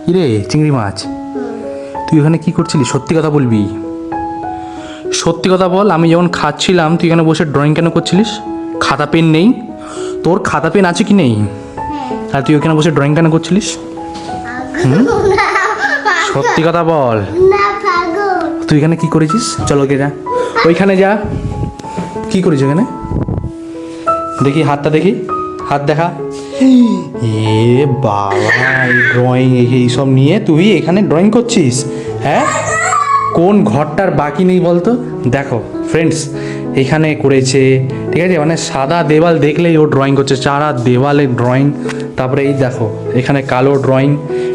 কিরে চিংড়ি মাছ, তুই ওখানে কি করছিলি? সত্যি কথা বলবি, সত্যি কথা বল। আমি যখন খাচ্ছিলাম তুই এখানে বসে ড্রয়িং কেন করছিলিস? খাতা পেন নেই তোর? খাতা পেন আছে কি নেই? আর তুই ওখানে বসে ড্রয়িং কেন করছিলিস? সত্যি কথা বল, তুই এখানে কি করেছিস? চলো ওকে যা, ওইখানে যা। কি করেছিস ওখানে? দেখি হাতটা, দেখি হাত দেখা। এ বাবা, এই ড্রয়িং এইসব নিয়ে তুই এখানে ড্রয়িং করছিস? হ্যাঁ, কোন ঘরটার বাকি নেই বলতো? দেখো ফ্রেন্ডস, এখানে করেছে, ঠিক আছে, মানে সাদা দেওয়াল দেখলেই ও ড্রয়িং করছে, সারা দেওয়ালে ড্রয়িং। তারপরে এই দেখো এখানে কালো ড্রয়িং,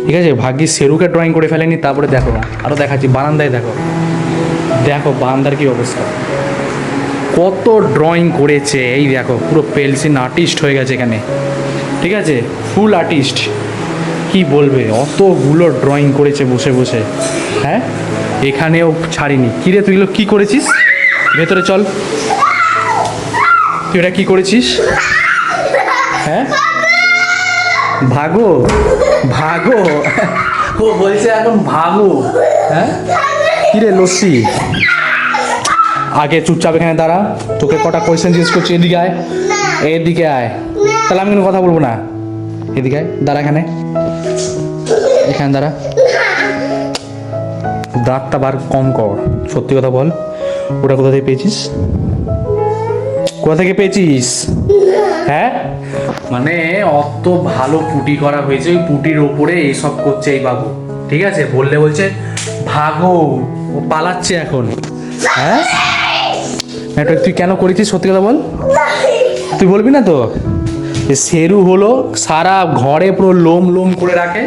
ঠিক আছে, ভাগ্যিস সেরুকে ড্রয়িং করে ফেলেনি। তারপরে দেখো আরও দেখাচ্ছি, বারান্দায় দেখো, দেখো বারান্দার কি অবস্থা, কত ড্রয়িং করেছে। এই দেখো পুরো পেন্সিল আর্টিস্ট হয়ে গেছে এখানে, ঠিক আছে, ফুল আর্টিস্ট। কি বলবে, অতগুলো ড্রয়িং করেছে বসে বসে। হ্যাঁ, এখানেও ছাড়িনি। কিরে তুই এগুলো কী করেছিস? ভেতরে চল, তুই এটা কী করেছিস? হ্যাঁ, ভাগো ভাগো, ও বলছে এখন ভাগো। হ্যাঁ, কিরে লস্যি, আগে চুপচাপ এখানে দাঁড়া, তোকে কটা কোয়েশ্চেন জিজ্ঞেস করছি, এদিকে আয়, এদিকে আয়। তাহলে আমি কোনো কথা বলবো না, এদিকে আয়, দাঁড়া এখানে, এখানে দাঁড়া। দাঁতটা বার কম কর, সত্যি কথা বল, ওটা কোথা থেকে পেয়েছিস? কোথা থেকে পেয়েছিস? হ্যাঁ, মানে অত ভালো পুটি করা হয়েছে, ওই পুটির ওপরে এইসব করছে এই বাবু, ঠিক আছে, বললে বলছে ভাগো, ও পালাচ্ছে এখন। হ্যাঁ, এটা তুই কেন করেছিস? সত্যি কথা বল, তুই বলবি না তো? শেরু হলো সারা ঘরে পুরো লোম লোম করে রাখে,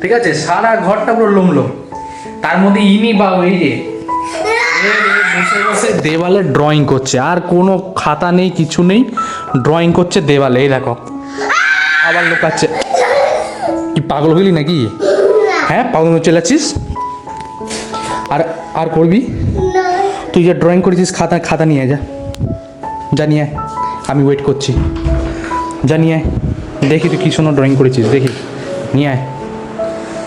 ঠিক আছে, সারা ঘরটা পুরো লোম লোম। তার মধ্যে ইনি বাবু এই যে বসে বসে দেওয়ালে ড্রয়িং করছে, আর কোনো খাতা নেই, কিছু নেই, ড্রয়িং করছে দেওয়ালে। এই দেখো আবার লোকাচ্ছে। কি পাগল হইলি নাকি? হ্যাঁ, পাগল চেলাচ্ছিস? আর আর করবি? তুই যে ড্রয়িং করেছিস, খাতা খাতা নিয়ে যা, যা নিয়ে আয়, আমি ওয়েট করছি, যা নিয়ে আয়, দেখি তুই কী সুন্দর ড্রয়িং করেছিস, দেখি নিয়ে আয়।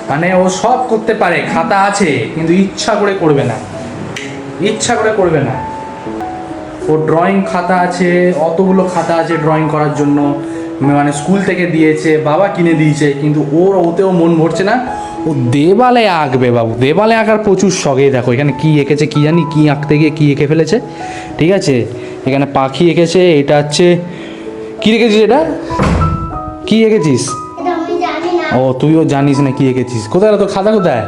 মানে ও সব করতে পারে, খাতা আছে, কিন্তু ইচ্ছা করে করবে না, ইচ্ছা করে করবে না। ও ড্রয়িং খাতা আছে, অতগুলো খাতা আছে ড্রয়িং করার জন্য, মানে স্কুল থেকে দিয়েছে, বাবা কিনে দিয়েছে, কিন্তু ওর ওতেও মন ভরছে না। ও দেওয়ালে আঁকবে বাবু, দেওয়ালে আঁকার প্রচুর শখে। দেখো এখানে কি এঁকেছে কি জানি, কি আঁকতে গিয়ে কি এঁকে ফেলেছে, ঠিক আছে, এখানে পাখি এঁকেছে, এটা হচ্ছে কি এঁকেছিস? এটা কি এঁকেছিস? ও তুইও জানিস না কি এঁকেছিস? কোথায় তোর খাতা কোথায়?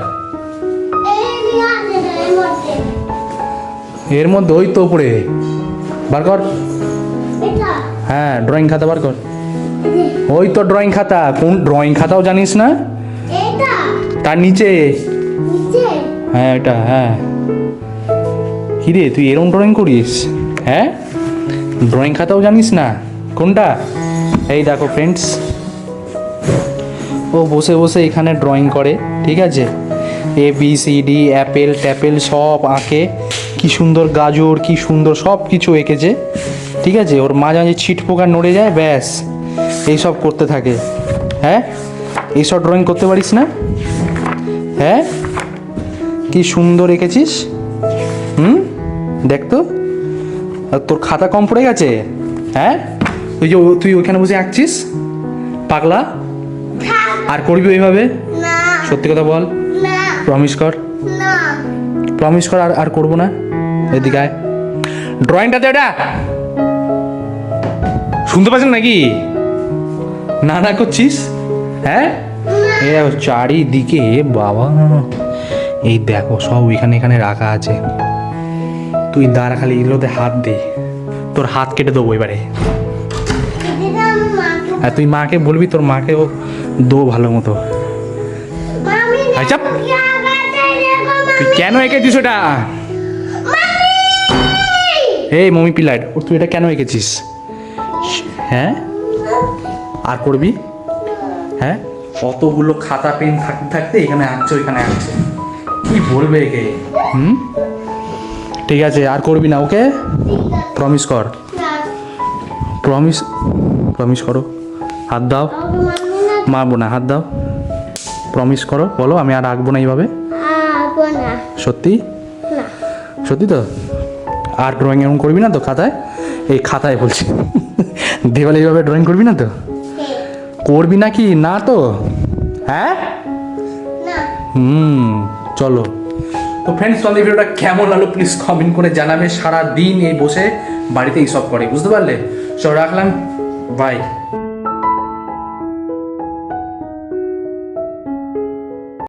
এর মধ্যে ওই তো উপরে, বার কর। হ্যাঁ, ড্রয়িং খাতা বার কর, ওই তো ড্রয়িং খাতা। কোন ড্রয়িং খাতাও জানিস না? তার নিচে, হ্যাঁ এটা, হ্যাঁ। কিরে তুই এরকম ড্রয়িং করিস? হ্যাঁ, ড্রয়িং খাতাও জানিস না কোনটা? এই দেখো ফ্রেন্ডস, ও বসে বসে এখানে ড্রয়িং করে, ঠিক আছে, ABCD অ্যাপেল ট্যাপেল সব আঁকে, কি সুন্দর গাজর, কি সুন্দর সব কিছু এঁকেছে, ঠিক আছে। ওর মাঝে মাঝে ছিট পোকা নড়ে যায়, ব্যাস এইসব করতে থাকে। হ্যাঁ, এইসব ড্রয়িং করতে পারিস না? হ্যাঁ, কি সুন্দর এঁকেছিস। দেখ তো, তোর খাতা কম পড়ে গেছে? হ্যাঁ, তুই ওইখানে বসে আঁকছিস, পাগলা। আর করবি ওইভাবে? সত্যি কথা বল, প্রমিস কর, প্রমিস কর, আর করবো না। এদিকে আয়, ড্রয়িংটা দে, ওটা শুনতে পাচ্ছেন নাকি? না না করছিস? হ্যাঁ, চারিদিকে বাবা, এই দেখো সব এখানে এখানে রাখা আছে। তুই দাঁড়া, খালি এগুলোতে হাত দে, তোর হাত কেটে দেবো এবারে। আর তুই মাকে বলবি, তোর মাকেও দো ভালো মতো। চাপ, তুই কেন এঁকেছিস ওটা? এই মমি পিলাইট, তুই এটা কেন এঁকেছিস? হ্যাঁ, আর করবি? হ্যাঁ, অতগুলো খাতা পেন থাকতে থাকতে এখানে আঁকছে, ওইখানে আঁকছে, কি বলবে একে? ঠিক আছে, আর করবি না, ওকে প্রমিস কর, প্রমিস, প্রমিস করো। হাত দাও, মারবো না, হাত দাও, প্রমিস করো, বলো আমি আর আঁকবো না এইভাবে। আঁকবো না। সত্যি? না। সত্যি তো? আর ড্রয়িং এমন করবি না তো খাতায়? এই খাতায় বলছি, দেওয়ালে এইভাবে ড্রয়িং করবি না তো? হ্যাঁ। করবি নাকি না তো? হ্যাঁ না। চলো। তো ফ্রেন্ডস, তোমাদের ভিডিওটা কেমন লাগলো প্লিজ কমেন্ট করে জানাবে। সারা দিন এই বসে বাড়িতে এইসব করে, বুঝতে পারলে? চলো রাখলাম, বাই।